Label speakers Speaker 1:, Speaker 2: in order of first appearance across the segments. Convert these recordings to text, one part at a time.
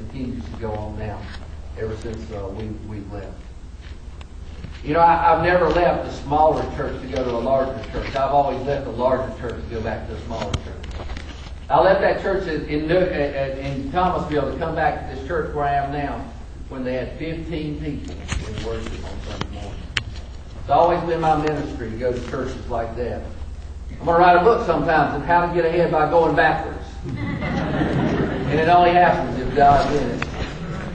Speaker 1: continues to go on now, ever since we've left. You know, I've never left a smaller church to go to a larger church. I've always left a larger church to go back to a smaller church. I left that church in Thomasville to come back to this church where I am now when they had 15 people in worship on Sunday morning. It's always been my ministry to go to churches like that. I'm going to write a book sometimes on how to get ahead by going backwards. And it only happens if God's in it.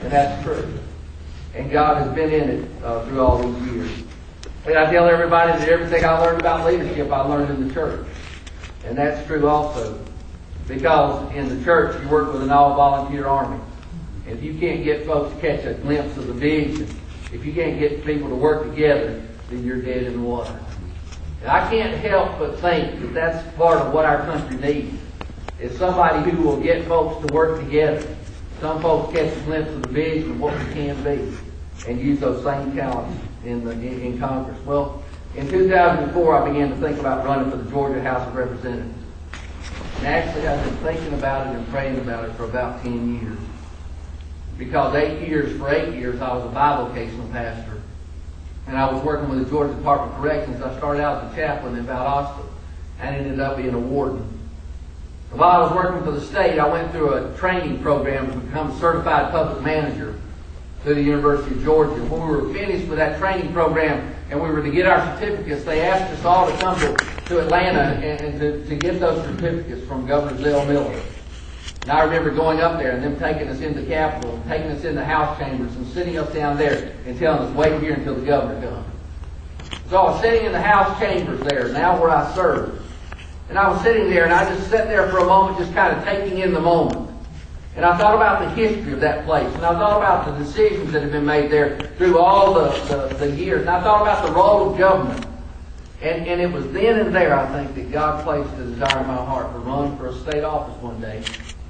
Speaker 1: And that's true. And God has been in it through all these years. And I tell everybody that everything I learned about leadership, I learned in the church. And that's true also. Because in the church, you work with an all-volunteer army. If you can't get folks to catch a glimpse of the vision, if you can't get people to work together, then you're dead in the water. And I can't help but think that that's part of what our country needs, is somebody who will get folks to work together. Some folks catch a glimpse of the vision of what we can be and use those same talents in Congress. Well, in 2004, I began to think about running for the Georgia House of Representatives. And actually, I've been thinking about it and praying about it for about 10 years. Because for 8 years, I was a bivocational pastor. And I was working with the Georgia Department of Corrections. I started out as a chaplain in Valdosta and ended up being a warden. While I was working for the state, I went through a training program to become a certified public manager through the University of Georgia. When we were finished with that training program and we were to get our certificates, they asked us all to come to Atlanta and to get those certificates from Governor Zell Miller. And I remember going up there and them taking us into the Capitol, taking us into House chambers and sitting us down there and telling us, wait here until the governor comes. So I was sitting in the House chambers there, now where I served. And I was sitting there and I just sat there for a moment, just kind of taking in the moment. And I thought about the history of that place. And I thought about the decisions that have been made there through all the years. And I thought about the role of government. And it was then and there, I think, that God placed a desire in my heart to run for a state office one day.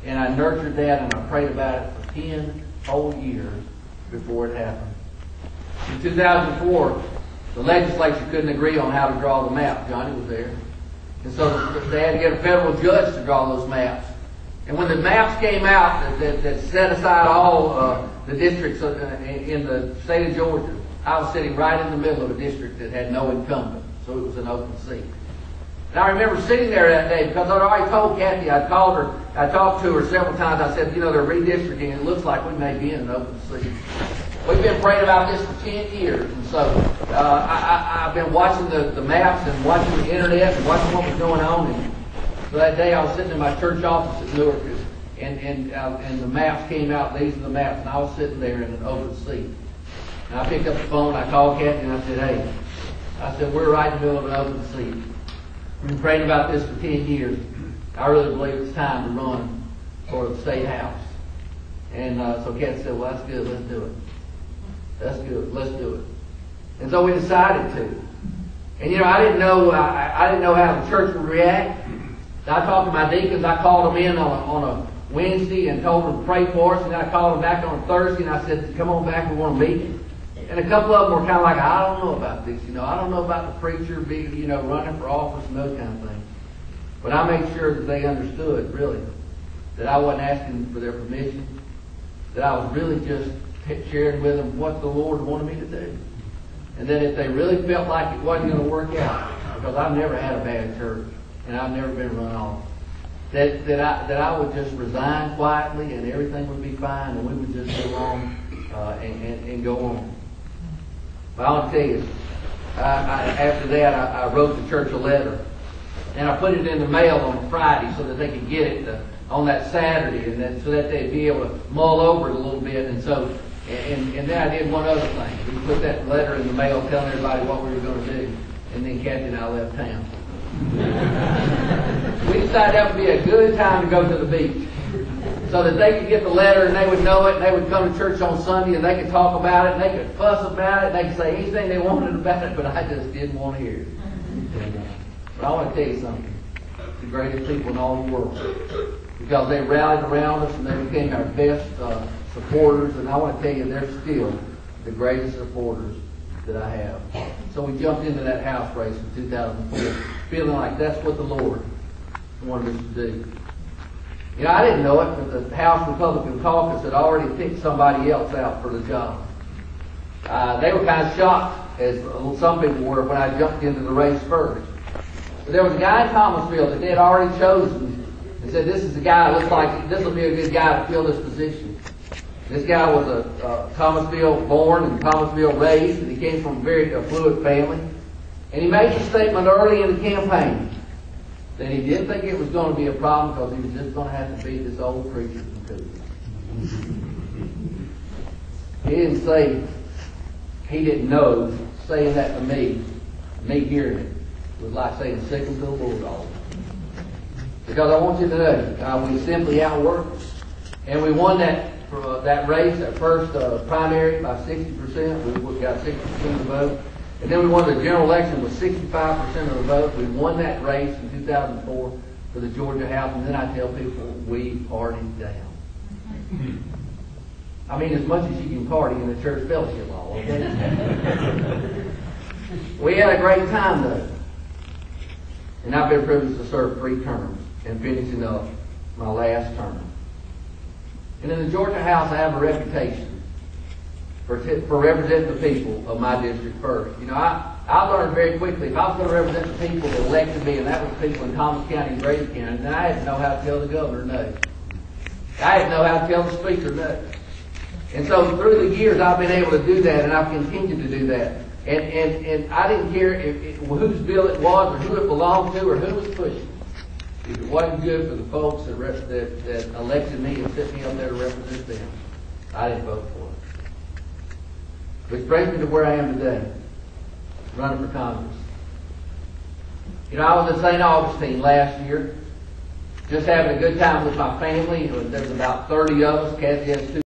Speaker 1: And I nurtured that and I prayed about it for 10 whole years before it happened. In 2004, the legislature couldn't agree on how to draw the map. Johnny was there. And so they had to get a federal judge to draw those maps. And when the maps came out that set aside all the districts in the state of Georgia, I was sitting right in the middle of a district that had no incumbent. So it was an open seat. And I remember sitting there that day because I'd already told Kathy, I talked to her several times. I said, you know, they're redistricting. It looks like we may be in an open seat. We've been praying about this for 10 years. And so I've been watching the maps and watching the internet and watching what was going on. And so that day I was sitting in my church office at Newark and the maps came out. These are the maps. And I was sitting there in an open seat. And I picked up the phone. I called Kathy and I said, hey, we're right in the middle of an open seat. We've been praying about this for 10 years. I really believe it's time to run for the state house. And so Kathy said, well, that's good. Let's do it. That's good. Let's do it. And so we decided to. And you know, I didn't know how the church would react. I talked to my deacons. I called them in on a Wednesday and told them to pray for us. And then I called them back on Thursday and I said, come on back. We want to meet. And a couple of them were kind of like, I don't know about this. You know, I don't know about the preacher being, you know, running for office and those kind of things. But I made sure that they understood, really, that I wasn't asking for their permission. That I was really just sharing with them what the Lord wanted me to do. And that if they really felt like it wasn't going to work out, because I've never had a bad church, and I've never been run off, that I would just resign quietly and everything would be fine and we would just go on and go on. But I want to tell you, after that I wrote the church a letter. And I put it in the mail on Friday so that they could get it on that Saturday, and then so that they'd be able to mull over it a little bit. And so, and then I did one other thing. We put that letter in the mail telling everybody what we were going to do. And then Kathy and I left town. We decided that would be a good time to go to the beach, so that they could get the letter and they would know it, and they would come to church on Sunday and they could talk about it and they could fuss about it and they could say anything they wanted about it, but I just didn't want to hear it. But I want to tell you something. The greatest people in all the world. Because they rallied around us and they became our best supporters. And I want to tell you, they're still the greatest supporters that I have. So we jumped into that house race in 2004, feeling like that's what the Lord wanted us to do. You know, I didn't know it, but the House Republican caucus had already picked somebody else out for the job. They were kind of shocked, as some people were, when I jumped into the race first. But there was a guy in Thomasville that they had already chosen and said, this is the guy, looks like this will be a good guy to fill this position. This guy was a Thomasville born and Thomasville raised, and he came from a very affluent family. And he made the statement early in the campaign that he didn't think it was going to be a problem because he was just going to have to beat this old preacher from Cooper. He didn't say, he didn't know, saying that to me hearing it, was like saying sick him to a bulldog. Because I want you to know, we simply outworked, and we won that race, that first primary, by 60%. We got 60% of the vote. And then we won the general election with 65% of the vote. We won that race in 2004 for the Georgia House. And then I tell people, we partied down. I mean, as much as you can party in the church fellowship hall, okay? We had a great time, though. And I've been privileged to serve 3 terms and finishing up my last term. And in the Georgia House, I have a reputation for representing the people of my district first. You know, I learned very quickly, if I was going to represent the people that elected me, and that was people in Thomas County and Grady County, then I had to know how to tell the governor no. I had to know how to tell the speaker no. And so through the years, I've been able to do that, and I've continued to do that. And I didn't care whose bill it was, or who it belonged to, or who was pushing. If it wasn't good for the folks that elected me and set me up there to represent them, I didn't vote for it. Which brings me to where I am today, running for Congress. You know, I was in St. Augustine last year, just having a good time with my family. There was about 30 of us. Kathy has 2